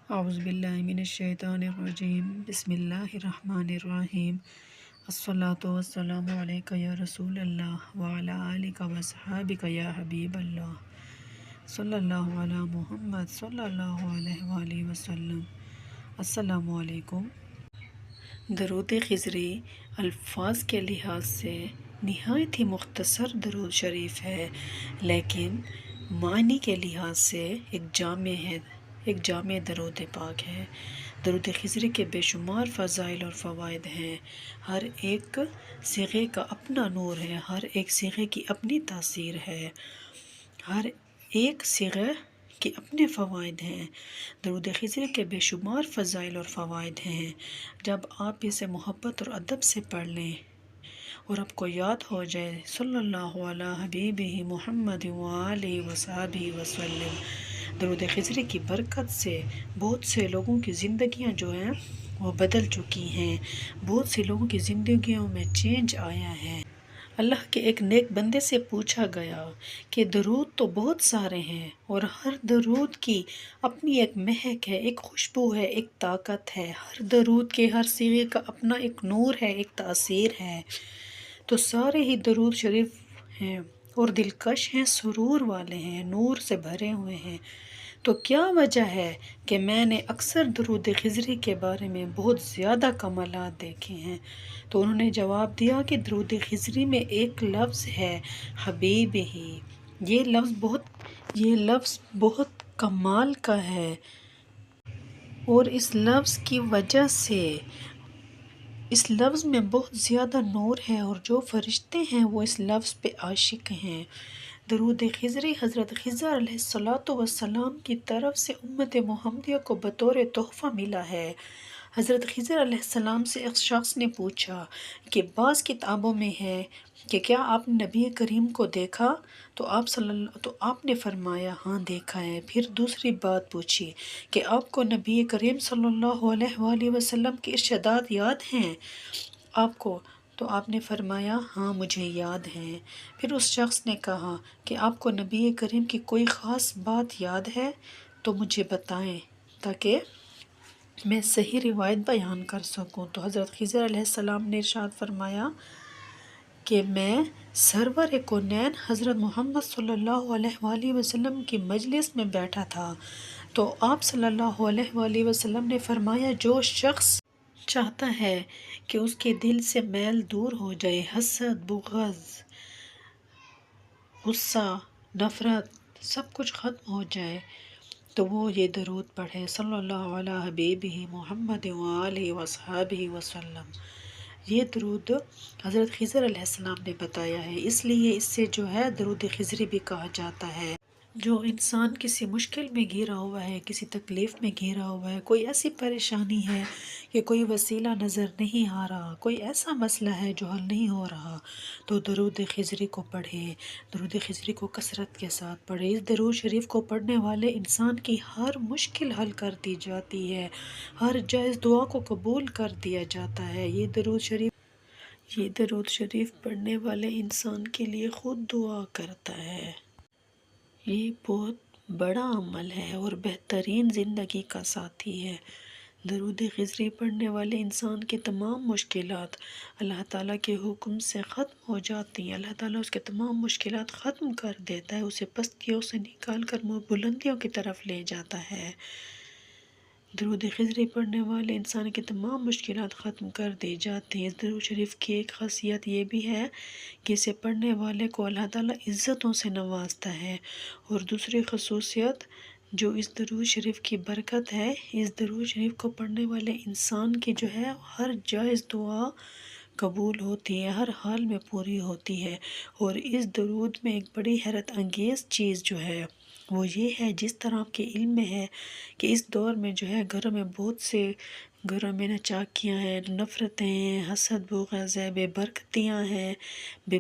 اعوذ باللہ من الشیطان الرجیم بسم اللہ الرحمن الرحیم الصلاۃ والسلام علیک یا رسول اللہ وعلی آلک وصحابک یا حبیب اللہ صلی اللہ علی محمد صلی اللہ علیہ وآلہ وسلم۔ السلام علیکم۔ درود خضری الفاظ کے لحاظ سے نہایت ہی مختصر درود شریف ہے، لیکن معنی کے لحاظ سے ایک جامع درود پاک ہے۔ درود خضری کے بے شمار فضائل اور فوائد ہیں۔ ہر ایک صیغے کا اپنا نور ہے، ہر ایک صیغے کی اپنی تاثیر ہے، ہر ایک صیغے کے اپنے فوائد ہیں۔ درود خضری کے بے شمار فضائل اور فوائد ہیں۔ جب آپ اسے محبت اور ادب سے پڑھ لیں اور آپ کو یاد ہو جائے صلی اللہ علی حبیبہ محمد وآلہ وصحبہ وسلم، درود خضری کی برکت سے بہت سے لوگوں کی زندگیاں جو ہیں وہ بدل چکی ہیں، بہت سے لوگوں کی زندگیوں میں چینج آیا ہے۔ اللہ کے ایک نیک بندے سے پوچھا گیا کہ درود تو بہت سارے ہیں اور ہر درود کی اپنی ایک مہک ہے، ایک خوشبو ہے، ایک طاقت ہے، ہر درود کے ہر صیغے کا اپنا ایک نور ہے، ایک تاثیر ہے، تو سارے ہی درود شریف ہیں اور دلکش ہیں، سرور والے ہیں، نور سے بھرے ہوئے ہیں، تو کیا وجہ ہے کہ میں نے اکثر درود خضری کے بارے میں بہت زیادہ کمالات دیکھے ہیں؟ تو انہوں نے جواب دیا کہ درود خضری میں ایک لفظ ہے حبیب ہی، یہ لفظ بہت کمال کا ہے، اور اس لفظ کی وجہ سے اس لفظ میں بہت زیادہ نور ہے، اور جو فرشتے ہیں وہ اس لفظ پہ عاشق ہیں۔ درود خضری حضرت خضر علیہ السلام کی طرف سے امت محمدیہ کو بطور تحفہ ملا ہے۔ حضرت خضر علیہ السلام سے ایک شخص نے پوچھا کہ بعض کتابوں میں ہے کہ کیا آپ نے نبی کریم کو دیکھا؟ تو آپ نے فرمایا ہاں دیکھا ہے۔ پھر دوسری بات پوچھی کہ آپ کو نبی کریم صلی اللہ علیہ وآلہ وسلم کے ارشادات یاد ہیں آپ کو؟ تو آپ نے فرمایا ہاں مجھے یاد ہیں۔ پھر اس شخص نے کہا کہ آپ کو نبی کریم کی کوئی خاص بات یاد ہے تو مجھے بتائیں تاکہ میں صحیح روایت بیان کر سکوں۔ تو حضرت خضر علیہ السلام نے ارشاد فرمایا کہ میں سرور کونین حضرت محمد صلی اللہ علیہ وآلہ وسلم کی مجلس میں بیٹھا تھا، تو آپ صلی اللہ علیہ وآلہ وسلم نے فرمایا جو شخص چاہتا ہے کہ اس کے دل سے میل دور ہو جائے، حسد، بغض، غصہ، نفرت، سب کچھ ختم ہو جائے، تو وہ یہ درود پڑھے صلی اللہ علی حبیبہ محمد وآلہ وصحبہ وسلم۔ یہ درود حضرت خضر علیہ السلام نے بتایا ہے، اس لیے اس سے جو ہے درود خضری بھی کہا جاتا ہے۔ جو انسان کسی مشکل میں گھرا ہوا ہے، کسی تکلیف میں گھرا ہوا ہے، کوئی ایسی پریشانی ہے کہ کوئی وسیلہ نظر نہیں آ رہا، کوئی ایسا مسئلہ ہے جو حل نہیں ہو رہا، تو درود خضری کو پڑھے، درود خضری کو کثرت کے ساتھ پڑھے۔ اس درود شریف کو پڑھنے والے انسان کی ہر مشکل حل کر دی جاتی ہے، ہر جائز دعا کو قبول کر دیا جاتا ہے۔ یہ درود شریف پڑھنے والے انسان کے لیے خود دعا کرتا ہے۔ یہ بہت بڑا عمل ہے اور بہترین زندگی کا ساتھی ہے۔ درود خضری پڑھنے والے انسان کی تمام مشکلات اللہ تعالیٰ کے حکم سے ختم ہو جاتی ہیں، اللہ تعالیٰ اس کے تمام مشکلات ختم کر دیتا ہے، اسے پستیوں سے نکال کر بلندیوں کی طرف لے جاتا ہے۔ درود خضری پڑھنے والے انسان کی تمام مشکلات ختم کر دی جاتی ہیں۔ اس درود شریف کی ایک خاصیت یہ بھی ہے کہ اسے پڑھنے والے کو اللہ تعالیٰ عزتوں سے نوازتا ہے، اور دوسری خصوصیت جو اس درود شریف کی برکت ہے، اس درود شریف کو پڑھنے والے انسان کی جو ہے ہر جائز دعا قبول ہوتی ہے، ہر حال میں پوری ہوتی ہے۔ اور اس درود میں ایک بڑی حیرت انگیز چیز جو ہے وہ یہ ہے، جس طرح آپ کے علم میں ہے کہ اس دور میں جو ہے گھروں میں بہت سے گھروں میں نچاکیاں ہیں، نفرتیں ہیں، حسد، بغض ہے، بے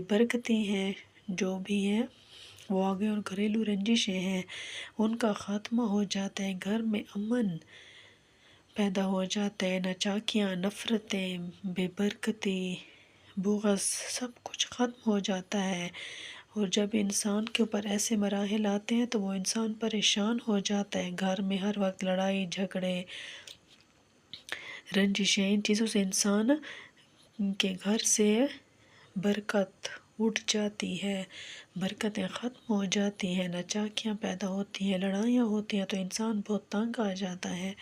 برکتی ہیں، جو بھی ہیں وہ آگے، اور گھریلو رنجشیں ہیں ان کا خاتمہ ہو جاتا ہے، گھر میں امن پیدا ہو جاتا ہے، نچاکیاں، نفرتیں، بے برکتی، بغض، سب کچھ ختم ہو جاتا ہے، اور جب انسان کے اوپر ایسے مراحل آتے ہیں تو وہ انسان پریشان ہو جاتا ہے، گھر میں ہر وقت لڑائی جھگڑے رنجشیں، ان چیزوں سے انسان کے گھر سے برکت اٹھ جاتی ہے، برکتیں ختم ہو جاتی ہیں، ناچاکیاں پیدا ہوتی ہیں، لڑائیاں ہوتی ہیں، تو انسان بہت تنگ آ جاتا ہے۔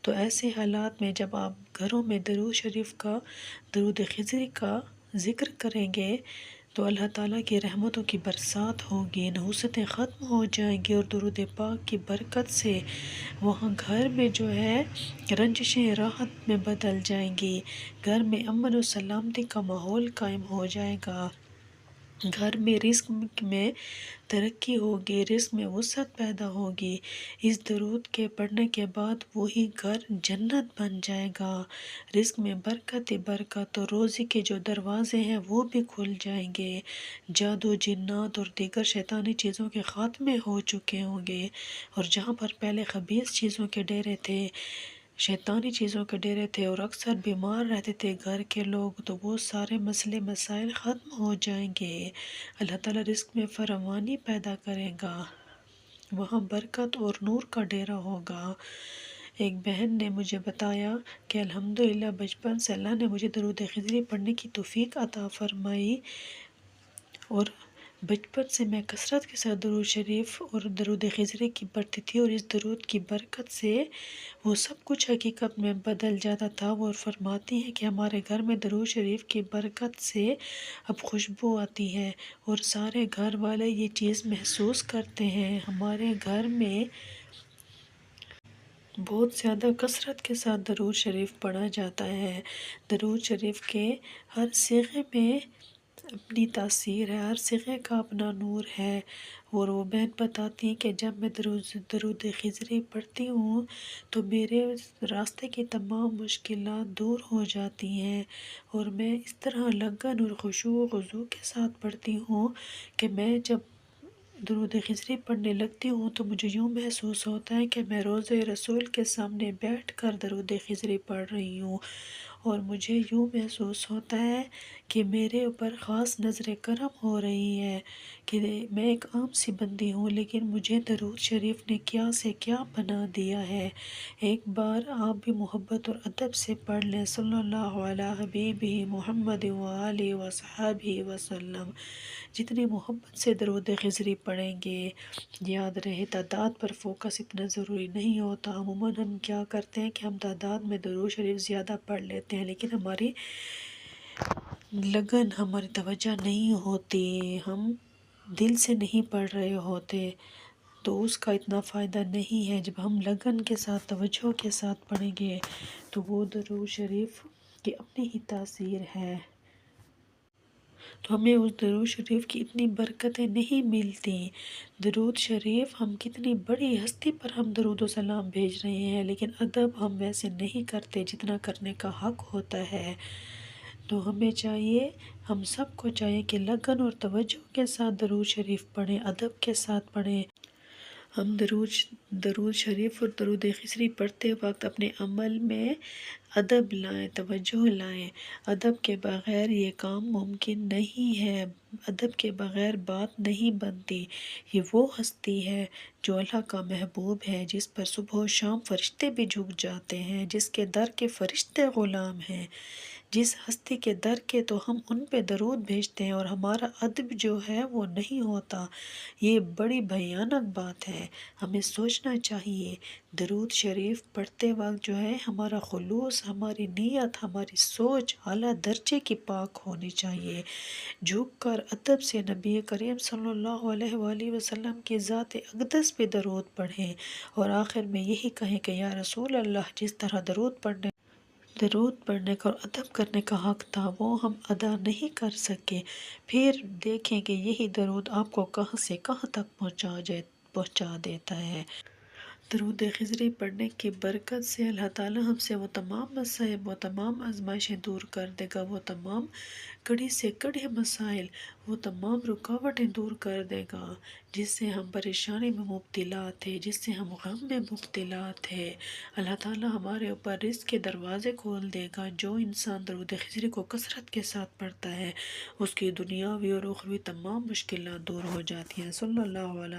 تو ایسے حالات میں جب آپ گھروں میں درود شریف کا، درود خضری کا ذکر کریں گے تو اللہ تعالیٰ کی رحمتوں کی برسات ہوگی، نحوستیں ختم ہو جائیں گی، اور درود پاک کی برکت سے وہاں گھر میں جو ہے رنجشیں راحت میں بدل جائیں گی، گھر میں امن و سلامتی کا ماحول قائم ہو جائے گا، گھر میں رزق میں ترقی ہوگی، رزق میں وسعت پیدا ہوگی۔ اس درود کے پڑھنے کے بعد وہی گھر جنت بن جائے گا، رزق میں برکت ہی برکت، اور روزی کے جو دروازے ہیں وہ بھی کھل جائیں گے، جادو جنات اور دیگر شیطانی چیزوں کے خاتمے ہو چکے ہوں گے، اور جہاں پر پہلے خبیث چیزوں کے ڈیرے تھے، شیطانی چیزوں کے ڈیرے تھے، اور اکثر بیمار رہتے تھے گھر کے لوگ، تو وہ سارے مسئلے مسائل ختم ہو جائیں گے، اللہ تعالیٰ رزق میں فراوانی پیدا کرے گا، وہاں برکت اور نور کا ڈیرا ہوگا۔ ایک بہن نے مجھے بتایا کہ الحمدللہ بچپن سے اللہ نے مجھے درود خضری پڑھنے کی توفیق عطا فرمائی، اور بچپن سے میں کثرت کے ساتھ درود شریف اور درود خضری کی پڑھتی تھی، اور اس درود کی برکت سے وہ سب کچھ حقیقت میں بدل جاتا تھا۔ وہ فرماتی ہیں کہ ہمارے گھر میں درود شریف کی برکت سے اب خوشبو آتی ہے، اور سارے گھر والے یہ چیز محسوس کرتے ہیں، ہمارے گھر میں بہت زیادہ کثرت کے ساتھ درود شریف پڑھا جاتا ہے۔ درود شریف کے ہر صیغے میں اپنی تاثیر ہے، ہر صیغے کا اپنا نور ہے، اور وہ بہن بتاتی ہیں کہ جب میں درود خضری پڑھتی ہوں تو میرے راستے کی تمام مشکلات دور ہو جاتی ہیں، اور میں اس طرح لگن اور خشوع و خضوع کے ساتھ پڑھتی ہوں کہ میں جب درود خضری پڑھنے لگتی ہوں تو مجھے یوں محسوس ہوتا ہے کہ میں روضہ رسول کے سامنے بیٹھ کر درود خضری پڑھ رہی ہوں، اور مجھے یوں محسوس ہوتا ہے کہ میرے اوپر خاص نظر کرم ہو رہی ہے، کہ میں ایک عام سی بندی ہوں لیکن مجھے درود شریف نے کیا سے کیا بنا دیا ہے۔ ایک بار آپ بھی محبت اور ادب سے پڑھ لیں، صلی اللہ علی حبیبہ محمد وآلہ وصحبہ وسلم۔ جتنی محبت سے درود خضری پڑھیں گے، یاد رہے تعداد پر فوکس اتنا ضروری نہیں ہوتا۔ عموماً ہم کیا کرتے ہیں کہ ہم تعداد میں درود شریف زیادہ پڑھ لیتے ہیں، لیکن ہماری لگن، ہماری توجہ نہیں ہوتی، ہم دل سے نہیں پڑھ رہے ہوتے، تو اس کا اتنا فائدہ نہیں ہے۔ جب ہم لگن کے ساتھ، توجہ کے ساتھ پڑھیں گے تو وہ درود شریف کی اپنی ہی تاثیر ہے، تو ہمیں اس درود شریف کی اتنی برکتیں نہیں ملتی۔ درود شریف ہم کتنی بڑی ہستی پر ہم درود و سلام بھیج رہے ہیں، لیکن ادب ہم ویسے نہیں کرتے جتنا کرنے کا حق ہوتا ہے۔ تو ہمیں چاہیے، ہم سب کو چاہیے کہ لگن اور توجہ کے ساتھ درود شریف پڑھیں، ادب کے ساتھ پڑھیں۔ ہم درود شریف اور درود خضری پڑھتے وقت اپنے عمل میں ادب لائیں، توجہ لائیں، ادب کے بغیر یہ کام ممکن نہیں ہے، ادب کے بغیر بات نہیں بنتی۔ یہ وہ ہستی ہے جو اللہ کا محبوب ہے، جس پر صبح و شام فرشتے بھی جھک جاتے ہیں، جس کے در کے فرشتے غلام ہیں، جس ہستی کے در کے تو ہم ان پہ درود بھیجتے ہیں، اور ہمارا ادب جو ہے وہ نہیں ہوتا۔ یہ بڑی بھیانک بات ہے، ہمیں سوچنا چاہیے۔ درود شریف پڑھتے وقت جو ہے ہمارا خلوص، ہماری نیت، ہماری سوچ اعلیٰ درجے کی پاک ہونی چاہیے، جھک کر ادب سے نبی کریم صلی اللہ علیہ وآلہ وسلم کی ذات اقدس پہ درود پڑھیں، اور آخر میں یہی کہیں کہ یا رسول اللہ، جس طرح درود پڑھنے کا اور ادب کرنے کا حق تھا وہ ہم ادا نہیں کر سکے، پھر دیکھیں کہ یہی درود آپ کو کہاں سے کہاں تک پہنچا دیتا ہے۔ درود خضری پڑھنے کی برکت سے اللہ تعالیٰ ہم سے وہ تمام مصائب، وہ تمام آزمائشیں دور کر دے گا، وہ تمام کڑی سے کڑی مسائل، وہ تمام رکاوٹیں دور کر دے گا جس سے ہم پریشانی میں مبتلا تھے، جس سے ہم غم میں مبتلا تھے۔ اللہ تعالیٰ ہمارے اوپر رزق کے دروازے کھول دے گا۔ جو انسان درود خضری کو کثرت کے ساتھ پڑھتا ہے اس کی دنیاوی اور اخروی تمام مشکلات دور ہو جاتی ہیں۔ صلی اللہ علیہ